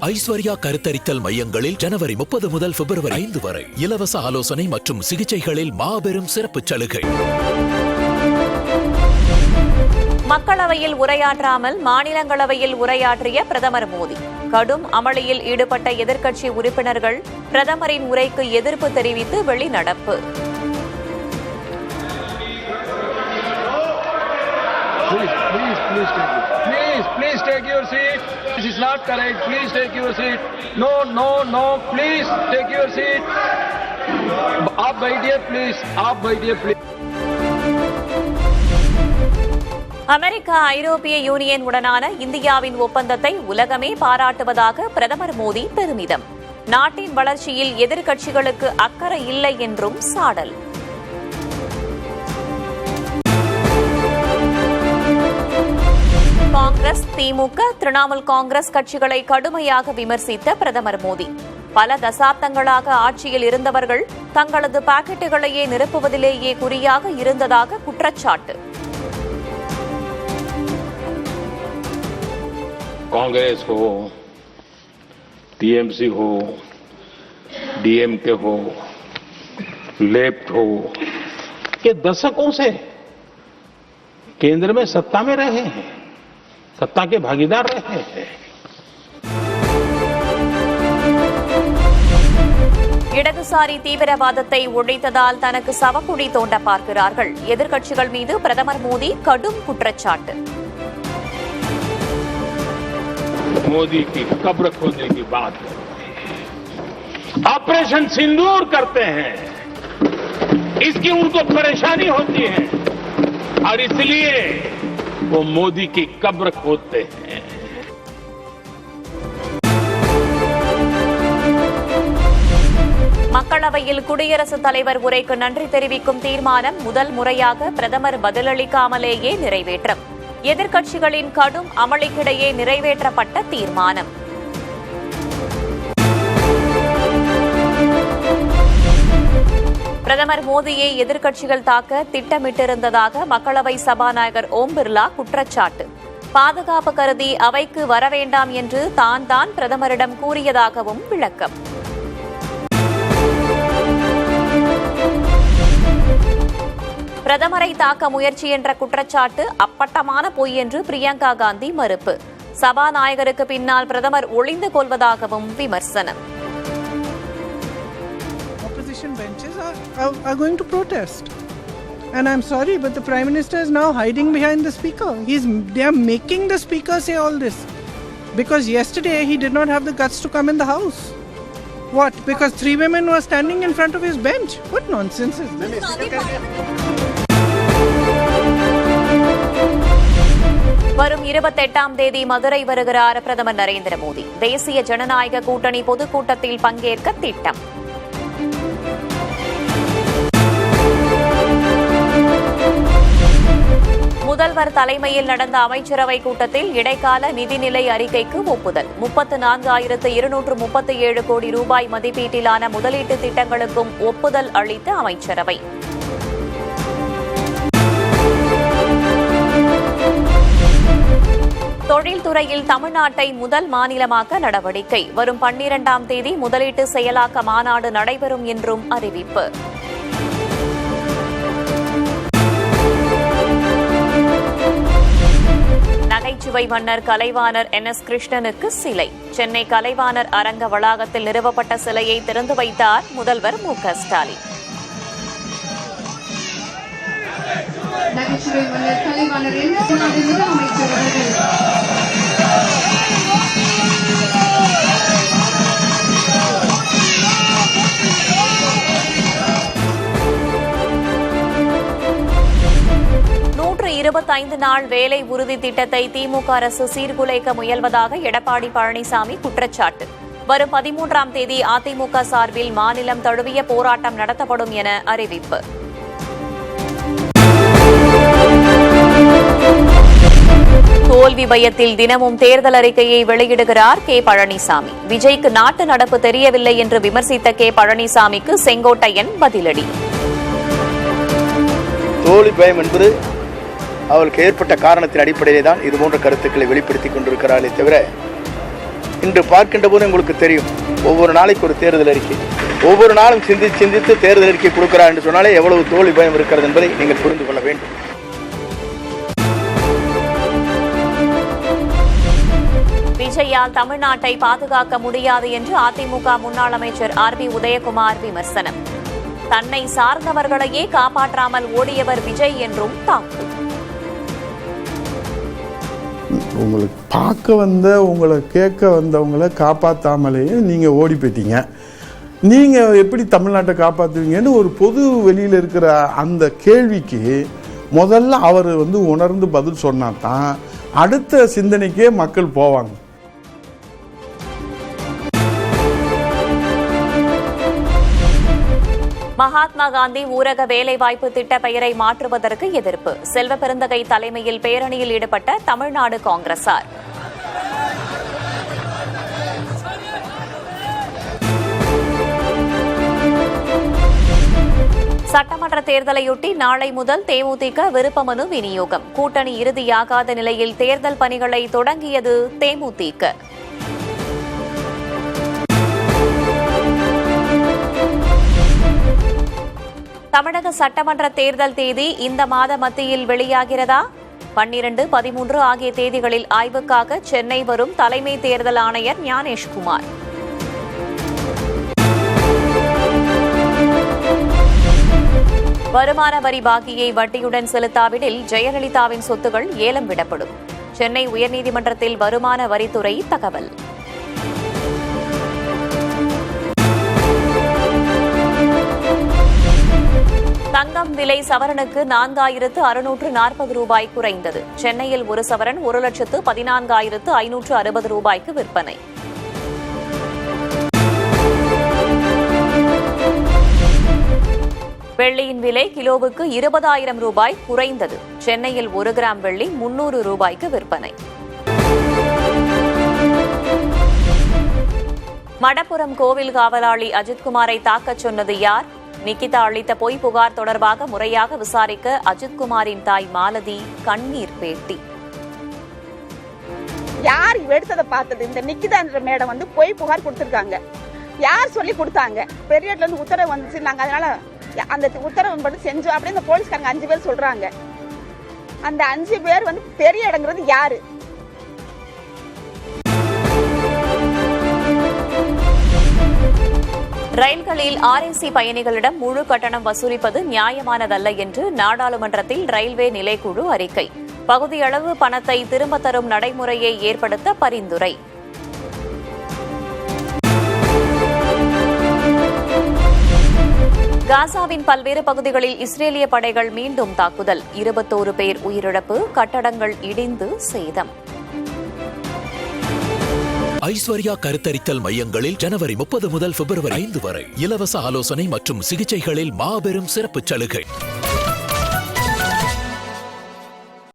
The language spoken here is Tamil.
ஐஸ்வர்யா கருத்தரித்தல் மையங்களில் ஜனவரி 30 முதல் பிப்ரவரி 5 வரை இலவச ஆலோசனை மற்றும் சிகிச்சைகளில் மாபெரும் சிறப்பு சலுகை. மக்களவையில் உரையாற்றாமல் மாநிலங்களவையில் உரையாற்றிய பிரதமர் மோடி. கடும் அமளியில் ஈடுபட்ட எதிர்க்கட்சி உறுப்பினர்கள் பிரதமரின் உரைக்கு எதிர்ப்பு தெரிவித்து வெளிநடப்பு. Please take your seat. This is not correct. Please take your seat. No. Please take your seat. आप बैठिए please. आप बैठिए please. அமெரிக்கா ஐரோப்பிய யூனியன் உடனான இந்தியாவின் ஒப்பந்தத்தை உலகமே பாராட்டுவதாக பிரதமர் மோடி பெருமிதம். நாட்டின் வளர்ச்சியில் எதிர்க்கட்சிகளுக்கு அக்கறை இல்லை என்றும் சாடல். காங்கிரஸ், திமுக, திரிணாமுல் காங்கிரஸ் கட்சிகளை கடுமையாக விமர்சித்த பிரதமர் மோடி. பல தசாப்தங்களாக ஆட்சியில் இருந்தவர்கள் தங்களது பாக்கெட்டுகளையே நிரப்புவதிலேயே குறியாக இருந்ததாக குற்றச்சாட்டு. कांग्रेस हो, टीएमसी हो, डीएमके हो, लेफ्ट हो, ये दशकों से केंद्र में सत्ता में रहे हैं, सत्ता के भागीदार रहे हैं. இடதுசாரி தீவிரவாதத்தை ஒழித்ததால் தனக்கு சவக்குழி தோண்ட பார்க்கிறார்கள். எதிர்க்கட்சிகள் மீது பிரதமர் மோடி கடும் குற்றச்சாட்டு. मोदी की कब्र खोदने की बात ऑपरेशन सिंदूर करते हैं, इसकी उनको परेशानी होती है और इसलिए वो मोदी की कब्र खोदते हैं. மக்களவையில் குடியரசுத் தலைவர் உரைக்கு நன்றி தெரிவிக்கும் தீர்மானம் முதல் முறையாக பிரதமர் பதிலளிக்காமலேயே நிறைவேற்றம். எதிர்க்கட்சிகளின் கடும் அமளிக்கிடையே நிறைவேற்றப்பட்ட தீர்மானம். பிரதமர் மோடியை எதிர்க்கட்சிகள் தாக்க திட்டமிட்டிருந்ததாக மக்களவை சபாநாயகர் ஓம் பிர்லா குற்றச்சாட்டு. பாதுகாப்பு கருதி அவைக்கு வரவேண்டாம் என்று தான் பிரதமரிடம் கூறியதாகவும் விளக்கம். பிரதமரை தாக்க முயற்சி என்ற குற்றச்சாட்டு அப்பட்டமான பொய் என்று பிரியங்கா காந்தி மறுப்பு. சபாநாயகருக்கு பின்னால் பிரதமர் ஒளிந்து கொள்வதாகவும் விமர்சனம். Opposition benches are going to protest. And I'm sorry, but the Prime Minister is now hiding behind the Speaker. They are making the Speaker say all this. Because yesterday he did not have the guts to come in the House. What? Because 3 women were standing in front of his bench? What nonsense is this? வரும் 28ஆம் தேதி மதுரை வருகிறார் பிரதமர் நரேந்திர மோடி. தேசிய ஜனநாயக கூட்டணி பொதுக்கூட்டத்தில் பங்கேற்க திட்டம். முதல்வர் தலைமையில் நடந்த அமைச்சரவை கூட்டத்தில் இடைக்கால நிதிநிலை அறிக்கைக்கு ஒப்புதல். 34,237 கோடி ரூபாய் மதிப்பீட்டிலான முதலீட்டு திட்டங்களுக்கும் ஒப்புதல் அளித்த அமைச்சரவை. தொழில்துறையில் தமிழ்நாட்டை முதல் மாநிலமாக்க நடவடிக்கை. வரும் 12ஆம் தேதி முதலீட்டு செயலாக்க மாநாடு நடைபெறும் என்றும் அறிவிப்பு. நகைச்சுவை மன்னர் கலைவாணர் NS கிருஷ்ணனுக்கு சிலை. சென்னை கலைவாணர் அரங்க வளாகத்தில் நிறுவப்பட்ட சிலையை திறந்து வைத்தார் முதல்வர் MK ஸ்டாலின். நகைச்சுவை மன்னர் கலைவாணர் NS முதலமைச்சர் அவர்கள் நாள் வேலை உறுதி திட்டத்தை திமுக அரசு சீர்குலைக்க முயல்வதாக எடப்பாடி பழனிசாமி குற்றச்சாட்டு. வரும் 13ஆம் தேதி அதிமுக சார்பில் மாநிலம் தழுவிய போராட்டம் நடத்தப்படும் என அறிவிப்பு. தோல்வி பயத்தில் தினமும் தேர்தல் அறிக்கையை வெளியிடுகிறார் பழனிசாமி. விஜய்க்கு நாட்டு நடப்பு தெரியவில்லை என்று விமர்சித்த பழனிசாமிக்கு செங்கோட்டையன் பதிலடி. தோல்வி பயம் என்பது அவளுக்கு ஏற்பட்ட காரணத்தின் அடிப்படையிலே தான் இதுபோன்ற கருத்துக்களை வெளிப்படுத்திக் கொண்டிருக்கிறார்களே தவிர இன்று பார்க்கின்ற போது உங்களுக்கு தெரியும், ஒவ்வொரு நாளைக்கு ஒரு தேர்தல் அறிக்கை, ஒவ்வொரு நாளும் சிந்தித்து தேர்தல் அறிக்கை கொடுக்கிறார் என்று சொன்னாலே எவ்வளவு தோல்வி பயம் இருக்கிறது என்பதை நீங்கள் புரிந்து கொள்ள வேண்டும். விஜயால் தமிழ்நாட்டை பாதுகாக்க முடியாது என்று அதிமுக முன்னாள் அமைச்சர் RB உதயகுமார் விமர்சனம். தன்னை சார்ந்தவர்களையே காப்பாற்றாமல் ஓடியவர் விஜய் என்றும் தாக்கு. உங்களுக்கு பார்க்க வந்த, உங்களை கேட்க வந்தவங்களை காப்பாற்றாமலேயே நீங்கள் ஓடி போயிட்டீங்க. நீங்கள் எப்படி தமிழ்நாட்டை காப்பாற்றுவீங்கன்னு ஒரு பொது வெளியில் இருக்கிற அந்த கேள்விக்கு முதல்ல அவர் உணர்ந்து பதில் சொன்னா தான் அடுத்த சிந்தனைக்கே மக்கள் போவாங்க. மகாத்மா காந்தி ஊரக வேலைவாய்ப்பு திட்ட பெயரை மாற்றுவதற்கு எதிர்ப்பு. செல்வ பெருந்தகை தலைமையில் பேரணியில் ஈடுபட்ட தமிழ்நாடு காங்கிரசார். சட்டமன்ற தேர்தலையொட்டி நாளை முதல் தேமுதிக விருப்ப மனு விநியோகம். கூட்டணி இறுதியாகாத நிலையில் தேர்தல் பணிகளை தொடங்கியது தேமுதிக. தமிழக சட்டமன்ற தேர்தல் தேதி இந்த மாத மத்தியில் வெளியாகிறதா? 12, 13 ஆகிய தேதிகளில் ஆய்வுக்காக சென்னை வரும் தலைமை தேர்தல் ஆணையர் ஞானேஷ்குமார். வருமான வரி பாக்கியை வட்டியுடன் செலுத்தாவிடில் ஜெயலலிதாவின் சொத்துகள் ஏலம் விடப்படும். சென்னை உயர்நீதிமன்றத்தில் வருமான வரித்துறை தகவல். தங்கம் விலை சவரனுக்கு 4640 ரூபாய் குறைந்தது. சென்னையில் ஒரு சவரன் 1,14,560 ரூபாய்க்கு விற்பனை. வெள்ளியின் விலை கிலோவுக்கு 20,000 ரூபாய் குறைந்தது. சென்னையில் 1 கிராம் வெள்ளி 300 ரூபாய்க்கு விற்பனை. மடப்புரம் கோவில் காவலாளி அஜித்குமாரை தாக்கச் சொன்னது யார்? நிகிதா அளித்த பொய் புகார் தொடர்பாக முறையாக விசாரிக்க அஜித்குமாரின் தாய் மாலதி கண்ணீர் பேட்டி. யார் எடுத்ததை பார்த்தது? இந்த நிகிதா என்ற மேடம் பொய் புகார் கொடுத்திருக்காங்க. யார் சொல்லி கொடுத்தாங்க? பெரியட்ல இருந்து உத்தரவு வந்துச்சு, நாங்க அதனால அந்த உத்தரவு படி செஞ்சோம் அப்படின்னு இந்த போலீஸ்காரங்க 5 பேர் சொல்றாங்க. அந்த 5 பேர் பெரிய இடங்கிறது யாரு? ரயில்களில் RAC பயணிகளிடம் முழு கட்டணம் வசூலிப்பது நியாயமானதல்ல என்று நாடாளுமன்றத்தில் ரயில்வே நிலைக்குழு அறிக்கை. பகுதியளவு பணத்தை திரும்பத் தரும் நடைமுறையை ஏற்படுத்த பரிந்துரை. காசாவின் பல்வேறு பகுதிகளில் இஸ்ரேலிய படைகள் மீண்டும் தாக்குதல். 21 பேர் உயிரிழப்பு, கட்டடங்கள் இடிந்து சேதம். ஐஸ்வர்யா கருத்தரித்தல் மையங்களில் ஜனவரி 30 முதல் பிப்ரவரி 5 வரை இலவச ஆலோசனை மற்றும் சிகிச்சைகளில் மாபெரும் சிறப்பு சலுகை.